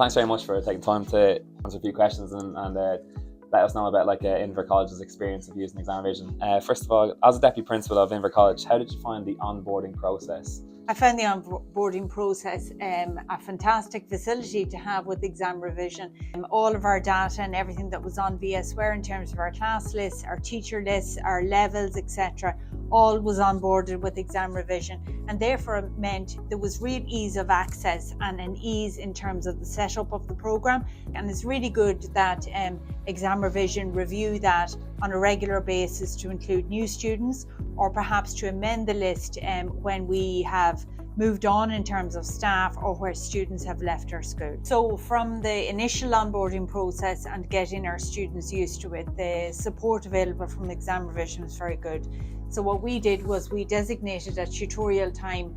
Thanks very much for taking time to answer a few questions and let us know about Inver College's experience of using ExamRevision. First of all, as a Deputy Principal of Inver College, how did you find the onboarding process? I found the onboarding process a fantastic facility to have with ExamRevision. All of our data and everything that was on VSware in terms of our class lists, our teacher lists, our levels, etc., all was onboarded with ExamRevision, and therefore it meant there was real ease of access and an ease in terms of the setup of the program. And it's really good that ExamRevision review that on a regular basis to include new students, or perhaps to amend the list when we have moved on in terms of staff or where students have left our school. So from the initial onboarding process and getting our students used to it, the support available from ExamRevision was very good. So what we did was we designated a tutorial time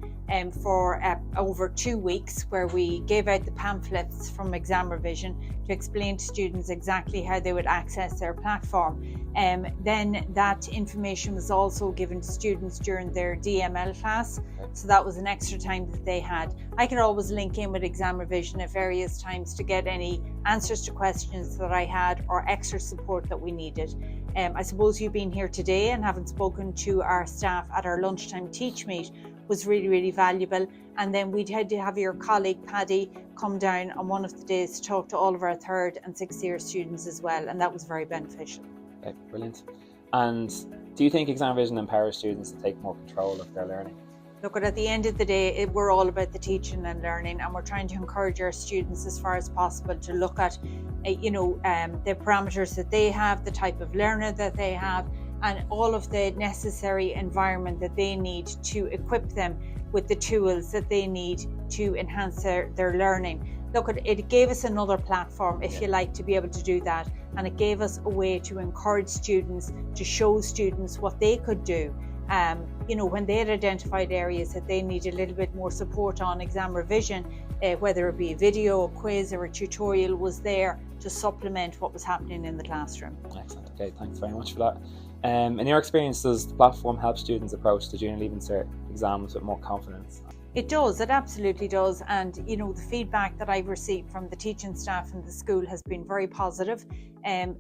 for over 2 weeks, where we gave out the pamphlets from ExamRevision to explain to students exactly how they would access their platform. Then that information was also given to students during their DML class, so that was an extra time that they had. I could always link in with ExamRevision at various times to get any answers to questions that I had or extra support that we needed. I suppose you being here today and having spoken to our staff at our lunchtime teach meet was really, really valuable. And then we had to have your colleague Paddy come down on one of the days to talk to all of our 3rd and 6th year students as well, and that was very beneficial. Okay, brilliant. And do you think ExamRevision empowers students to take more control of their learning? Look, at the end of the day, we're all about the teaching and learning, and we're trying to encourage our students as far as possible to look at the parameters that they have, the type of learner that they have, and all of the necessary environment that they need to equip them with the tools that they need to enhance their learning. Look, it gave us another platform, if you like, to be able to do that, and it gave us a way to encourage students, to show students what they could do. When they had identified areas that they needed a little bit more support on, ExamRevision, whether it be a video, a quiz or a tutorial, was there to supplement what was happening in the classroom. Excellent. Okay, thanks very much for that. In your experience, does the platform help students approach the Junior Leaving Cert exams with more confidence? It does, it absolutely does. And the feedback that I've received from the teaching staff in the school has been very positive.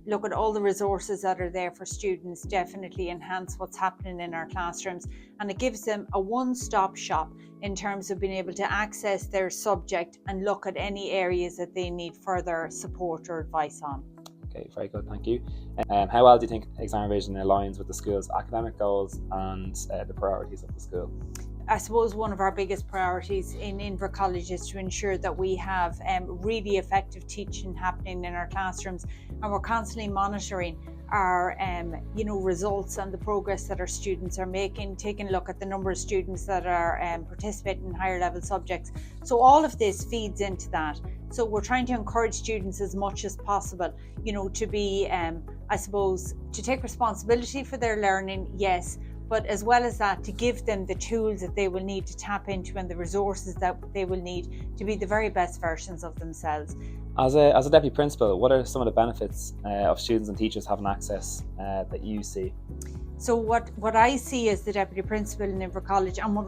Look, at all the resources that are there for students definitely enhance what's happening in our classrooms, and it gives them a one-stop shop in terms of being able to access their subject and look at any areas that they need further support or advice on. Okay, very good, thank you. How well do you think ExamRevision aligns with the school's academic goals and the priorities of the school? I suppose one of our biggest priorities in Inver College is to ensure that we have really effective teaching happening in our classrooms, and we're constantly monitoring our results and the progress that our students are making, taking a look at the number of students that are participating in higher level subjects. So all of this feeds into that. So we're trying to encourage students as much as possible, to be, to take responsibility for their learning, yes, but as well as that, to give them the tools that they will need to tap into and the resources that they will need to be the very best versions of themselves. As a Deputy Principal, what are some of the benefits of students and teachers having access that you see? So what I see as the Deputy Principal in Inver College, and what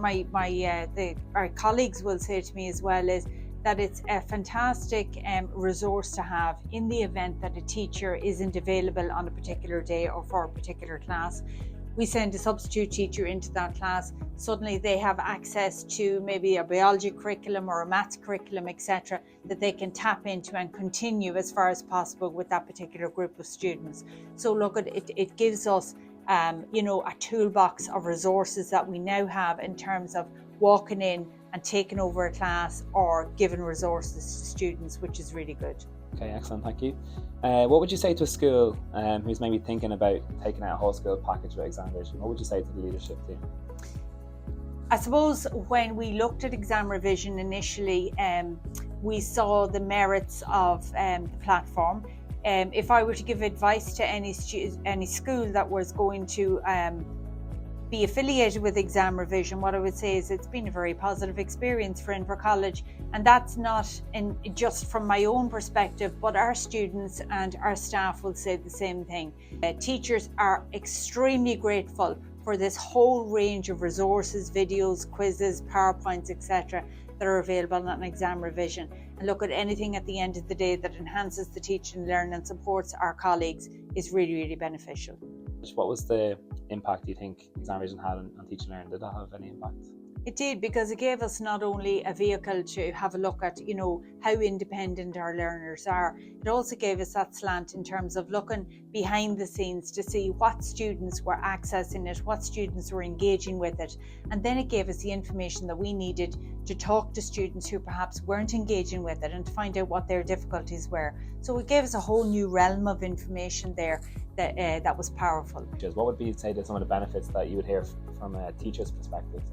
our colleagues will say to me as well, is that it's a fantastic resource to have in the event that a teacher isn't available on a particular day or for a particular class. We send a substitute teacher into that class. Suddenly they have access to maybe a biology curriculum or a maths curriculum, etc., that they can tap into and continue as far as possible with that particular group of students. So look, it gives us a toolbox of resources that we now have in terms of walking in and taking over a class or giving resources to students, which is really good. Okay, excellent, thank you. What would you say to a school who's maybe thinking about taking out a whole school package with ExamRevision? What would you say to the leadership team? I suppose when we looked at ExamRevision initially, we saw the merits of the platform. If I were to give advice to any school that was going to be affiliated with ExamRevision, what I would say is it's been a very positive experience for Inver College, and that's not just from my own perspective, but our students and our staff will say the same thing. Teachers are extremely grateful for this whole range of resources, videos, quizzes, PowerPoints, etc. that are available on ExamRevision. and look at anything at the end of the day that enhances the teaching and learning and supports our colleagues is really, really beneficial. What was the impact you think ExamRevision had on teaching and learning? Did that have any impact? It did, because it gave us not only a vehicle to have a look at, how independent our learners are. It also gave us that slant in terms of looking behind the scenes to see what students were accessing it, what students were engaging with it. And then it gave us the information that we needed to talk to students who perhaps weren't engaging with it and to find out what their difficulties were. So it gave us a whole new realm of information there that was powerful. What would be, say, some of the benefits that you would hear from a teacher's perspective?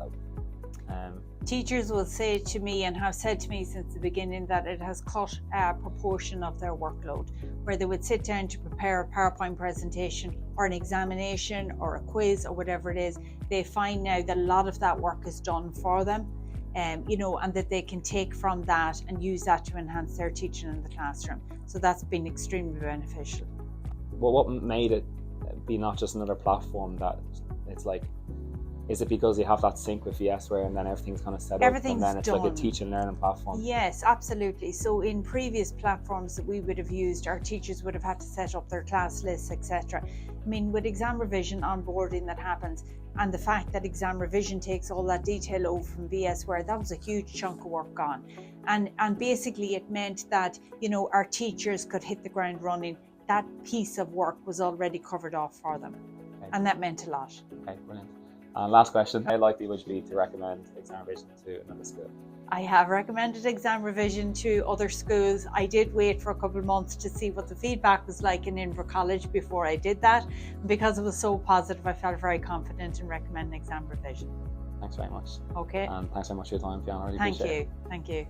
Teachers will say to me, and have said to me since the beginning, that it has cut a proportion of their workload, where they would sit down to prepare a PowerPoint presentation or an examination or a quiz or whatever it is. They find now that a lot of that work is done for them, and that they can take from that and use that to enhance their teaching in the classroom. So that's been extremely beneficial. Well, what made it be not just another platform that it's like, is it because you have that sync with VSware and then everything's kind of set up and then it's done. like a teach and learning platform? Yes, absolutely. So in previous platforms that we would have used, our teachers would have had to set up their class lists, etc. I mean, with ExamRevision onboarding that happens, and the fact that ExamRevision takes all that detail over from VSware, that was a huge chunk of work gone. And basically it meant that, our teachers could hit the ground running. That piece of work was already covered off for them. Okay. And that meant a lot. Okay, brilliant. And last question, how likely would you be to recommend ExamRevision to another school? I have recommended ExamRevision to other schools. I did wait for a couple of months to see what the feedback was like in Inver College before I did that. Because it was so positive, I felt very confident in recommending ExamRevision. Thanks very much. Okay. And thanks very much for your time, Fiona. I really Thank appreciate it. you. Thank you.